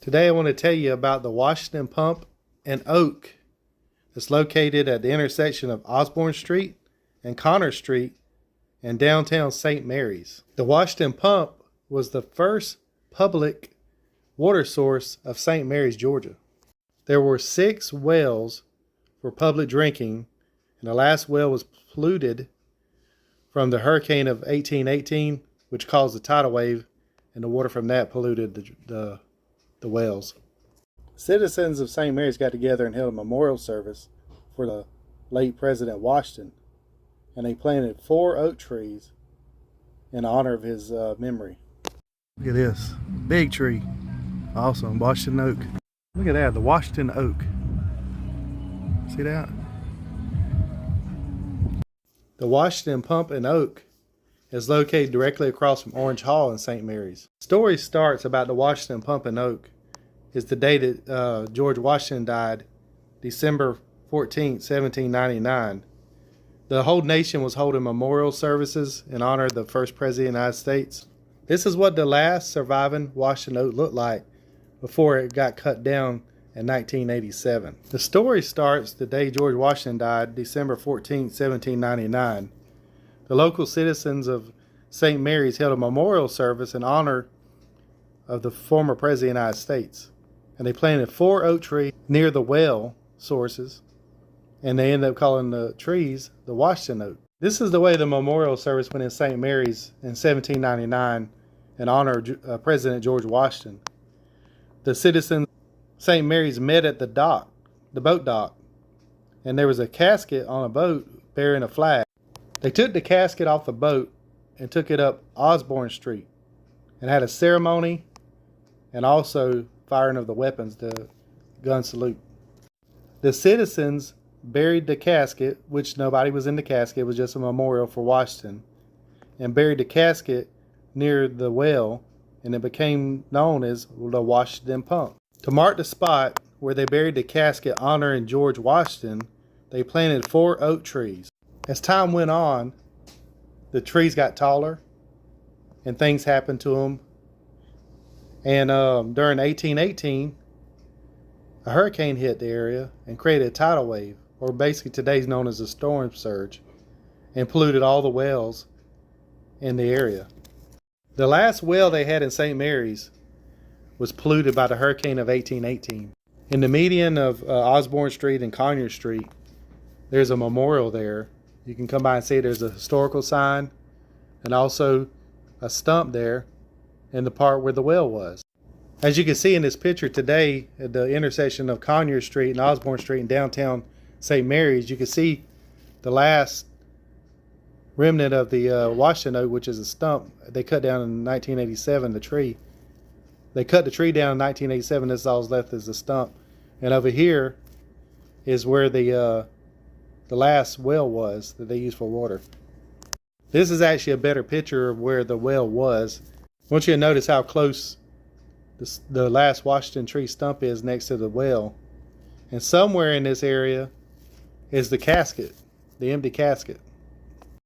Today I want to tell you about the Washington Pump and Oak that's located at the intersection of Osborne Street and Connor Street in downtown St. Mary's. The Washington Pump was the first public water source of St. Mary's, Georgia. There were 6 wells for public drinking, and the last well was polluted from the hurricane of 1818, which caused a tidal wave, and the water from that polluted the wells. Citizens of St. Mary's got together and held a memorial service for the late President Washington, and they planted 4 oak trees in honor of his memory. Look at this big tree. Awesome. Washington oak. Look at that, the Washington oak. See that? The Washington Pump and Oak is located directly across from Orange Hall in St. Mary's. The story starts about the Washington Pump and Oak is the day that George Washington died, December 14th, 1799. The whole nation was holding memorial services in honor of the first president of the United States. This is what the last surviving Washington oak looked like before it got cut down in 1987. The story starts the day George Washington died, December 14th, 1799. The local citizens of St. Mary's held a memorial service in honor of the former president of the United States. And they planted 4 oak trees near the well sources, and they ended up calling the trees the Washington oak. This is the way the memorial service went in St. Mary's in 1799 in honor of President George Washington. The citizens of St. Mary's met at the dock, the boat dock, and there was a casket on a boat bearing a flag. They took the casket off the boat and took it up Osborne Street and had a ceremony and also firing of the weapons, the gun salute. The citizens buried the casket, which nobody was in the casket, it was just a memorial for Washington, and buried the casket near the well, and it became known as the Washington Pump. To mark the spot where they buried the casket honoring George Washington, they planted 4 oak trees. As time went on, the trees got taller and things happened to them. And during 1818, a hurricane hit the area and created a tidal wave, or basically today's known as a storm surge, and polluted all the wells in the area. The last well they had in St. Mary's was polluted by the hurricane of 1818. In the median of Osborne Street and Conyers Street, there's a memorial there. You can come by and see there's a historical sign and also a stump there in the part where the well was. As you can see in this picture today at the intersection of Conyers Street and Osborne Street in downtown St. Mary's, you can see the last remnant of the Washington oak, which is a stump they cut down in 1987, the tree. They cut the tree down in 1987, this is all left as a stump. And over here is where the last well was that they used for water. This is actually a better picture of where the well was. I want you to notice how close the last Washington tree stump is next to the well. And somewhere in this area is the casket, the empty casket.